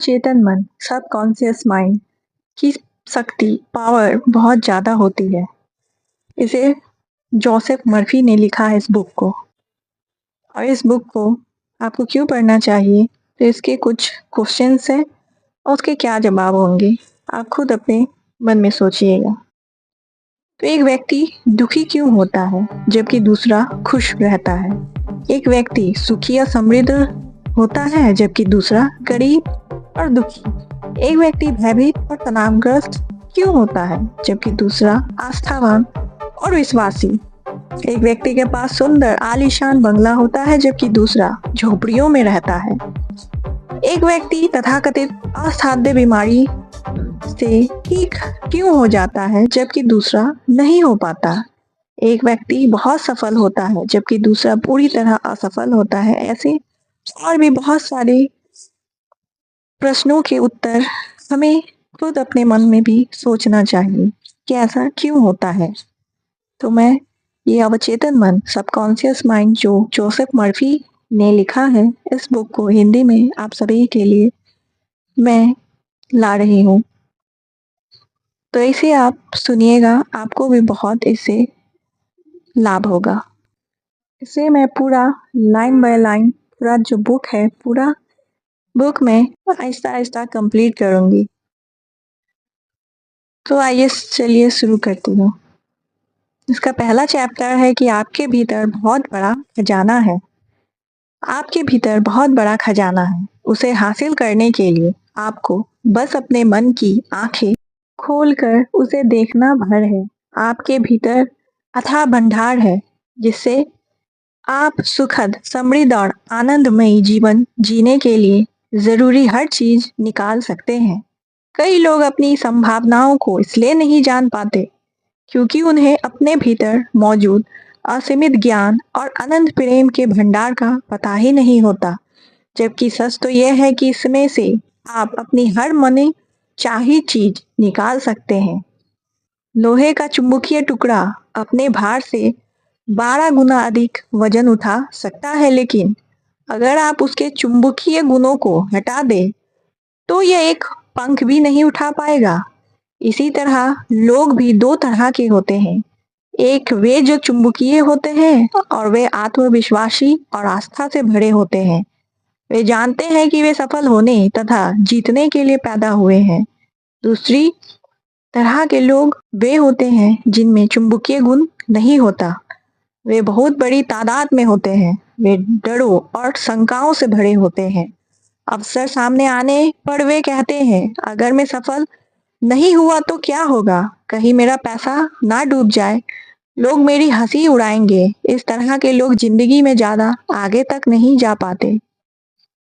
चेतन मन subconscious mind की शक्ति पावर बहुत ज़्यादा होती है। इसे जोसेफ मर्फी ने लिखा है इस बुक को। और इस बुक को आपको क्यों पढ़ना चाहिए, तो इसके कुछ क्वेश्चंस हैं और उसके क्या जवाब होंगे, आप खुद अपने मन में सोचिएगा। तो एक व्यक्ति दुखी क्यों होता है जबकि दूसरा खुश रहता है? एक व्यक्ति सुखी या समृद्ध होता है जबकि दूसरा गरीब और दुखी। एक व्यक्ति भयभीत और तनावग्रस्त क्यों होता है जबकि दूसरा आस्थावान और विश्वासी। एक व्यक्ति के पास सुंदर आलीशान बंगला होता है जबकि दूसरा झोपड़ियों में रहता है। एक व्यक्ति तथाकथित असाध्य बीमारी से ठीक क्यों हो जाता है जबकि दूसरा नहीं हो पाता। एक व्यक्ति बहुत सफल होता है जबकि दूसरा पूरी तरह असफल होता है। ऐसे और भी बहुत सारे प्रश्नों के उत्तर हमें खुद अपने मन में भी सोचना चाहिए कि ऐसा क्यों होता है। तो मैं ये अवचेतन मन सबकॉन्शियस माइंड जो जोसेफ मर्फी ने लिखा है, इस बुक को हिंदी में आप सभी के लिए मैं ला रही हूँ। तो इसे आप सुनिएगा, आपको भी बहुत इससे लाभ होगा। इसे मैं पूरा लाइन बाय लाइन पूरा जो बुक है, पूरा बुक में आहिस्ता आहिस्ता कंप्लीट करूँगी। तो आइए चलिए शुरू करती हूँ। इसका पहला चैप्टर है कि आपके भीतर बहुत बड़ा खजाना है। आपके भीतर बहुत बड़ा खजाना है। उसे हासिल करने के लिए आपको बस अपने मन की आंखें खोलकर उसे देखना भर है। आपके भीतर अथाह भंडार है जिससे आप सुखद, समृद्ध और आनंदमयी जीवन जीने के लिए जरूरी हर चीज निकाल सकते हैं। कई लोग अपनी संभावनाओं को इसलिए नहीं जान पाते क्योंकि उन्हें अपने भीतर मौजूद असीमित ज्ञान और अनंत प्रेम के भंडार का पता ही नहीं होता। जबकि सच तो यह है कि इसमें से आप अपनी हर मने चाही चीज निकाल सकते हैं। लोहे का चुंबकीय टुकड़ा अपने भार से 12 गुना अधिक वजन उठा सकता है, लेकिन अगर आप उसके चुंबकीय गुणों को हटा दें तो यह एक पंख भी नहीं उठा पाएगा। इसी तरह लोग भी दो तरह के होते हैं। एक वे जो चुंबकीय होते हैं और वे आत्मविश्वासी और आस्था से भरे होते हैं। वे जानते हैं कि वे सफल होने तथा जीतने के लिए पैदा हुए हैं। दूसरी तरह के लोग वे होते हैं जिनमें चुंबकीय गुण नहीं होता। वे बहुत बड़ी तादाद में होते हैं। वे डरों और शंकाओं से भरे होते हैं। अवसर सामने आने पर वे कहते हैं, अगर मैं सफल नहीं हुआ तो क्या होगा, कहीं मेरा पैसा ना डूब जाए, लोग मेरी हंसी उड़ाएंगे। इस तरह के लोग जिंदगी में ज्यादा आगे तक नहीं जा पाते।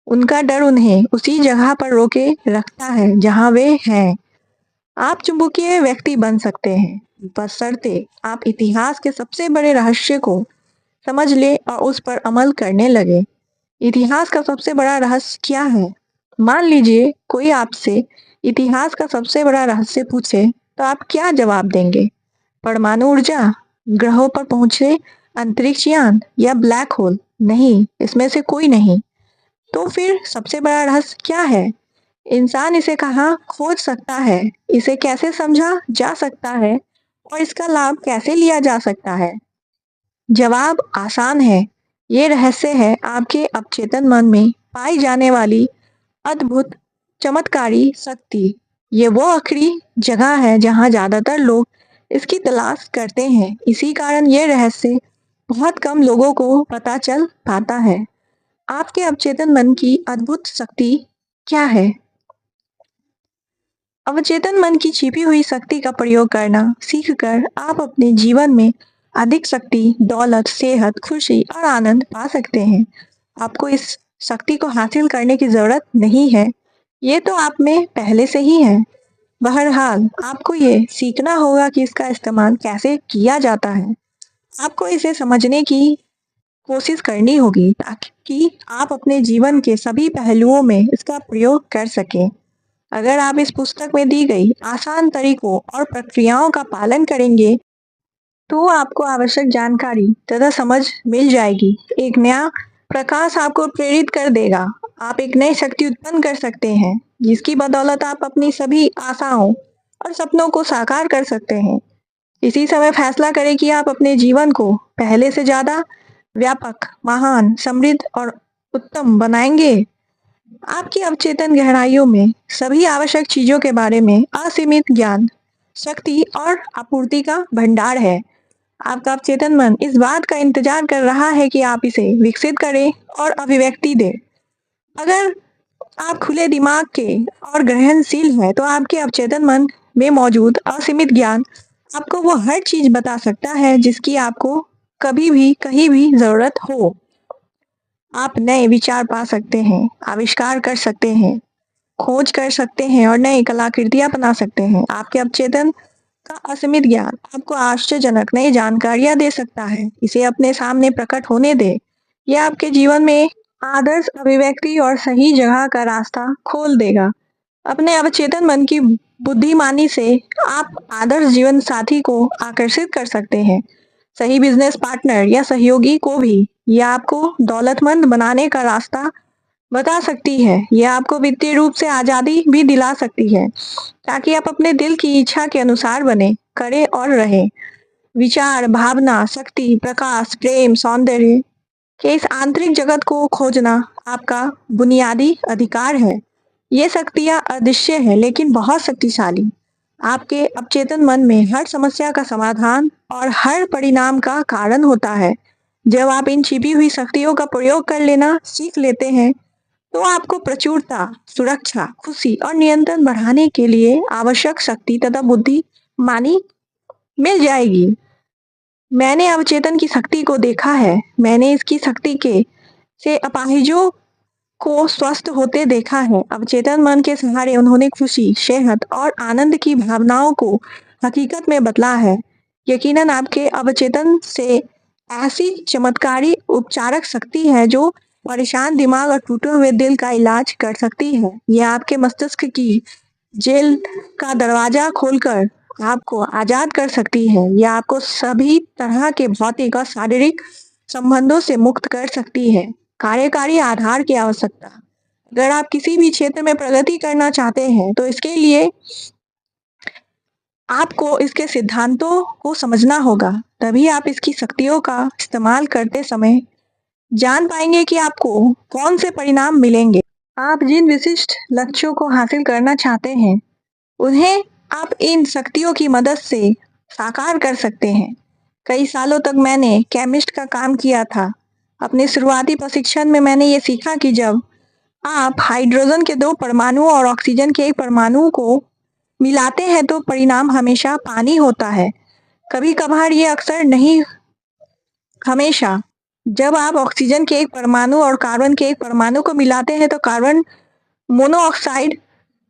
उनका डर उन्हें उसी जगह पर रोके रखता है जहां वे हैं। आप चुंबकीय व्यक्ति बन सकते हैं, बशर्ते आप इतिहास के सबसे बड़े रहस्य को समझ ले और उस पर अमल करने लगे। इतिहास का सबसे बड़ा रहस्य क्या है? मान लीजिए कोई आपसे इतिहास का सबसे बड़ा रहस्य पूछे तो आप क्या जवाब देंगे? परमाणु ऊर्जा, ग्रहों पर पहुंचे अंतरिक्ष यान या ब्लैक होल? नहीं, इसमें से कोई नहीं। तो फिर सबसे बड़ा रहस्य क्या है? इंसान इसे कहाँ खोज सकता है? इसे कैसे समझा जा सकता है और इसका लाभ कैसे लिया जा सकता है? जवाब आसान है। ये रहस्य है आपके अवचेतन मन में पाई जाने वाली अद्भुत चमत्कारी शक्ति। ये वो आखिरी जगह है जहाँ ज्यादातर लोग इसकी तलाश करते हैं। इसी कारण ये रहस्य बहुत कम लोगों को पता चल पाता है। आपके अवचेतन मन की अद्भुत शक्ति क्या है? अवचेतन मन की छिपी हुई शक्ति का प्रयोग करना सीखकर आप अपने जीवन में अधिक शक्ति, दौलत, सेहत, खुशी और आनंद पा सकते हैं। आपको इस शक्ति को हासिल करने की जरूरत नहीं है, ये तो आप में पहले से ही है। बहरहाल आपको ये सीखना होगा कि इसका इस्तेमाल कैसे किया जाता है। आपको इसे समझने की कोशिश करनी होगी ताकि आप अपने जीवन के सभी पहलुओं में इसका प्रयोग कर सकें। अगर आप इस पुस्तक में दी गई आसान तरीकों और प्रक्रियाओं का पालन करेंगे तो आपको आवश्यक जानकारी तथा समझ मिल जाएगी। एक नया प्रकाश आपको प्रेरित कर देगा। आप एक नई शक्ति उत्पन्न कर सकते हैं, जिसकी बदौलत आप अपनी सभी आशाओं और सपनों को साकार कर सकते हैं। इसी समय फैसला करें कि आप अपने जीवन को पहले से ज़्यादा व्यापक, महान, समृद्ध और उत्तम बनाएंगे। आपकी अवचेतन गहराइयों में सभी आवश्यक चीज़ों के बारे में असीमित ज्ञान, शक्ति और आपूर्ति का भंडार है। आपका अवचेतन मन इस बात का इंतजार कर रहा है कि आप इसे विकसित करें और अभिव्यक्ति दें। अगर आप खुले दिमाग के और ग्रहणशील हैं, तो आपके अवचेतन मन में मौजूद असीमित ज्ञान आपको वो हर चीज बता सकता है जिसकी आपको कभी भी कहीं भी जरूरत हो। आप नए विचार पा सकते हैं, आविष्कार कर सकते हैं, खोज कर सकते हैं और नई कलाकृतियां बना सकते हैं। आपके अवचेतन का असीमित ज्ञान आपको आश्चर्यजनक नई जानकारियां दे सकता है। इसे अपने सामने प्रकट होने दे। यह आपके जीवन में आदर्श अभिव्यक्ति और सही जगह का रास्ता खोल देगा। अपने अवचेतन मन की बुद्धिमानी से आप आदर्श जीवन साथी को आकर्षित कर सकते हैं, सही बिजनेस पार्टनर या सहयोगी को भी। यह आपको दौलतमंद बनाने का रास्ता बता सकती है। यह आपको वित्तीय रूप से आजादी भी दिला सकती है, ताकि आप अपने दिल की इच्छा के अनुसार बने, करें और रहें। विचार, भावना, शक्ति, प्रकाश, प्रेम, सौंदर्य के इस आंतरिक जगत को खोजना आपका बुनियादी अधिकार है। ये शक्तियाँ अदृश्य है लेकिन बहुत शक्तिशाली। आपके अवचेतन मन में हर समस्या का समाधान और हर परिणाम का कारण होता है। जब आप इन छिपी हुई शक्तियों का प्रयोग कर लेना सीख लेते हैं, तो आपको प्रचुरता, सुरक्षा, खुशी और नियंत्रण बढ़ाने के लिए आवश्यक शक्ति तथा बुद्धि मानी मिल जाएगी। मैंने अवचेतन की शक्ति को देखा है। मैंने इसकी शक्ति के से अपाहिजों को स्वस्थ होते देखा है। अवचेतन मन के सहारे उन्होंने खुशी, सेहत और आनंद की भावनाओं को हकीकत में बदला है। यकीनन आपके अवचेतन से ऐसी चमत्कारी उपचारक शक्ति है जो परेशान दिमाग और टूटे हुए दिल का इलाज कर सकती है। यह आपके मस्तिष्क की जेल का दरवाजा खोलकर आपको आजाद कर सकती है। यह आपको सभी तरह के भौतिक और शारीरिक संबंधों से मुक्त कर सकती है। कार्यकारी आधार की आवश्यकता। अगर आप किसी भी क्षेत्र में प्रगति करना चाहते हैं, तो इसके लिए आपको इसके सिद्धांतों को समझना होगा। तभी आप इसकी शक्तियों का इस्तेमाल करते समय जान पाएंगे कि आपको कौन से परिणाम मिलेंगे। आप जिन विशिष्ट लक्ष्यों को हासिल करना चाहते हैं, उन्हें आप इन शक्तियों की मदद से साकार कर सकते हैं। कई सालों तक मैंने केमिस्ट का काम किया था। अपने शुरुआती प्रशिक्षण में मैंने ये सीखा कि जब आप हाइड्रोजन के 2 परमाणुओं और ऑक्सीजन के 1 परमाणु को मिलाते हैं, तो परिणाम हमेशा पानी होता है। कभी कभार ये अक्सर नहीं, हमेशा। जब आप ऑक्सीजन के 1 परमाणु और कार्बन के 1 परमाणु को मिलाते हैं, तो कार्बन मोनोऑक्साइड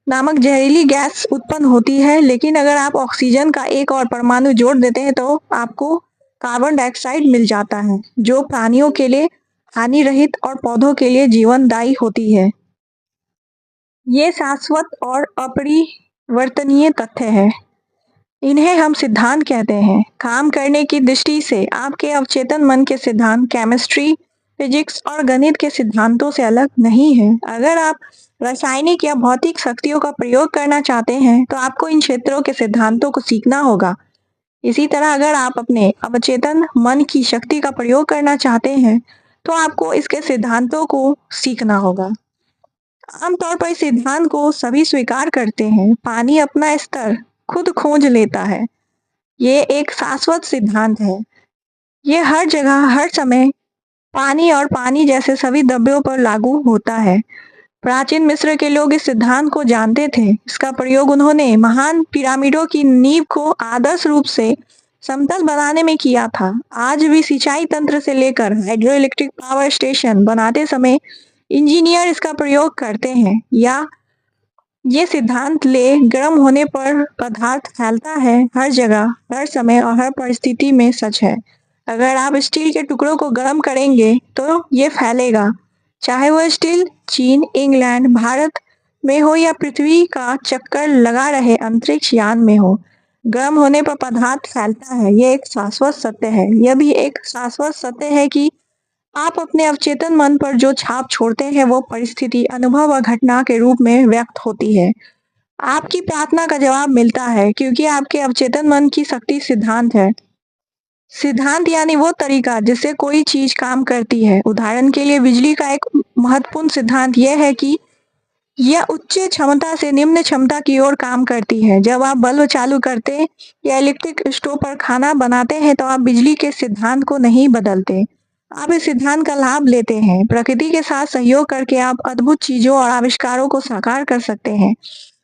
नामक जहरीली गैस उत्पन्न होती है। लेकिन अगर आप ऑक्सीजन का एक और परमाणु जोड़ देते हैं, तो आपको कार्बन डाइऑक्साइड मिल जाता है, जो प्राणियों के लिए हानि रहित और पौधों के लिए जीवनदायी होती है। ये शाश्वत और अपरिवर्तनीय तथ्य है। इन्हें हम सिद्धांत कहते हैं। काम करने की दृष्टि से आपके अवचेतन मन के सिद्धांत केमिस्ट्री, फिजिक्स और गणित के सिद्धांतों से अलग नहीं है। अगर आप रासायनिक या भौतिक शक्तियों का प्रयोग करना चाहते हैं, तो आपको इन क्षेत्रों के सिद्धांतों को सीखना होगा। इसी तरह अगर आप अपने अवचेतन मन की शक्ति का प्रयोग करना चाहते हैं, तो आपको इसके सिद्धांतों को सीखना होगा। आमतौर पर इस सिद्धांत को सभी स्वीकार करते हैं। पानी अपना स्तर खुद खोज लेता है। ये एक शाश्वत सिद्धांत है। ये हर जगह, हर समय पानी और पानी जैसे सभी द्रव्यों पर लागू होता है। प्राचीन मिस्र के लोग इस सिद्धांत को जानते थे। इसका प्रयोग उन्होंने महान पिरामिडों की नींव को आदर्श रूप से समतल बनाने में किया था। आज भी सिंचाई तंत्र से लेकर हाइड्रो इलेक्ट्रिक पावर स्टेशन बनाते समय इंजीनियर इसका प्रयोग करते हैं। या ये सिद्धांत ले गर्म होने पर पदार्थ फैलता है, हर जगह, हर समय और हर परिस्थिति में सच है। अगर आप स्टील के टुकड़ों को गर्म करेंगे, तो ये फैलेगा, चाहे वह स्टील चीन, इंग्लैंड, भारत में हो या पृथ्वी का चक्कर लगा रहे अंतरिक्ष यान में हो। गर्म होने पर पदार्थ फैलता है। यह एक शाश्वत सत्य है। यह भी एक शाश्वत सत्य है कि आप अपने अवचेतन मन पर जो छाप छोड़ते हैं वो परिस्थिति, अनुभव और घटना के रूप में व्यक्त होती है। आपकी प्रार्थना का जवाब मिलता है क्योंकि आपके अवचेतन मन की शक्ति सिद्धांत है। सिद्धांत यानी वो तरीका जिससे कोई चीज काम करती है। उदाहरण के लिए बिजली का एक महत्वपूर्ण सिद्धांत यह है कि यह उच्च क्षमता से निम्न क्षमता की ओर काम करती है। जब आप बल्ब चालू करते या इलेक्ट्रिक स्टोव पर खाना बनाते हैं तो आप बिजली के सिद्धांत को नहीं बदलते। आप इस सिद्धांत का लाभ लेते हैं। प्रकृति के साथ सहयोग करके आप अद्भुत चीजों और आविष्कारों को साकार कर सकते हैं,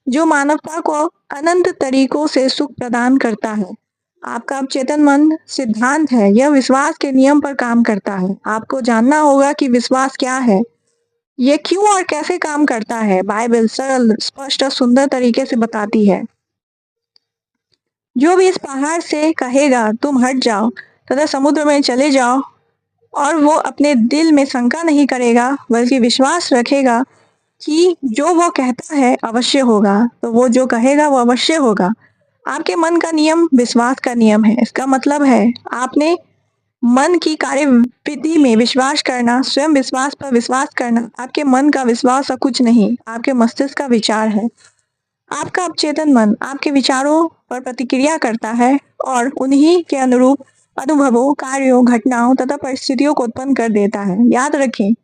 जो मानवता को अनंत तरीकों से सुख प्रदान करता है। आपका अवचेतन मन सिद्धांत है, यह विश्वास के नियम पर काम करता है। आपको जानना होगा कि विश्वास क्या है, ये क्यों और कैसे काम करता है। बाइबल सरल, स्पष्ट और सुंदर तरीके से बताती है। जो भी इस पहाड़ से कहेगा तुम हट जाओ तथा समुद्र में चले जाओ, और वो अपने दिल में शंका नहीं करेगा बल्कि विश्वास रखेगा कि जो वो कहता है अवश्य होगा, तो वो जो कहेगा वो अवश्य होगा। आपके मन का नियम विश्वास का नियम है। इसका मतलब है आपने मन की कार्यविधि में विश्वास करना, स्वयं विश्वास पर विश्वास करना। आपके मन का विश्वास और कुछ नहीं, आपके मस्तिष्क का विचार है। आपका अवचेतन मन आपके विचारों पर प्रतिक्रिया करता है और उन्हीं के अनुरूप अनुभवों, कार्यों, घटनाओं तथा परिस्थितियों को उत्पन्न कर देता है। याद रखें,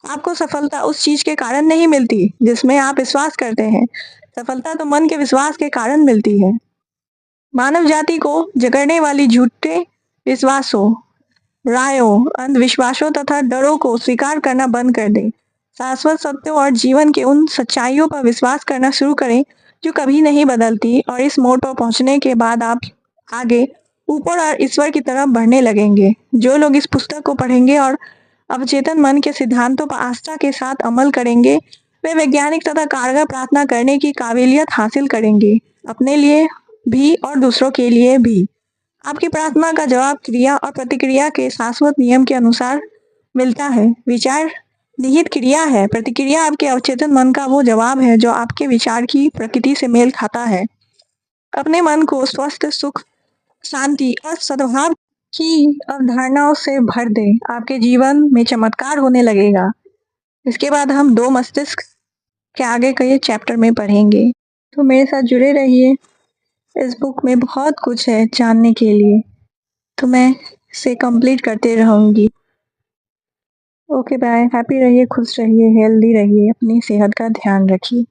आपको सफलता उस चीज के कारण नहीं मिलती जिसमें आप विश्वास करते हैं। सफलता तो मन के विश्वास के कारण मिलती है। मानव जाति को जकड़ने वाली झूठे विश्वासों, रायों, अंधविश्वासों तथा डरों को स्वीकार करना बंद कर दें। शाश्वत सत्यों और जीवन के उन सच्चाइयों पर विश्वास करना शुरू करें जो कभी नहीं बदलती, और इस मोड़ पर पहुंचने के बाद आप आगे, ऊपर और ईश्वर की तरफ बढ़ने लगेंगे। जो लोग इस पुस्तक को पढ़ेंगे और अवचेतन मन के सिद्धांतों पर आस्था के साथ अमल करेंगे, वे वैज्ञानिक तथा कारगर प्रार्थना करने की काबिलियत हासिल करेंगे, अपने लिए भी और दूसरों के लिए भी। आपकी प्रार्थना का जवाब क्रिया और प्रतिक्रिया के शाश्वत नियम के अनुसार मिलता है। विचार निहित क्रिया है, प्रतिक्रिया आपके अवचेतन मन का वो जवाब है जो आपके विचार की प्रकृति से मेल खाता है। अपने मन को स्वस्थ, सुख, शांति और सद्भाव की अवधारणाओं से भर दें। आपके जीवन में चमत्कार होने लगेगा। इसके बाद हम दो मस्तिष्क के आगे के चैप्टर में पढ़ेंगे, तो मेरे साथ जुड़े रहिए। इस बुक में बहुत कुछ है जानने के लिए, तो मैं इसे कंप्लीट करते रहूंगी। Okay bye. हैप्पी रहिए, खुश रहिए, हेल्दी रहिए, अपनी सेहत का ध्यान रखिए।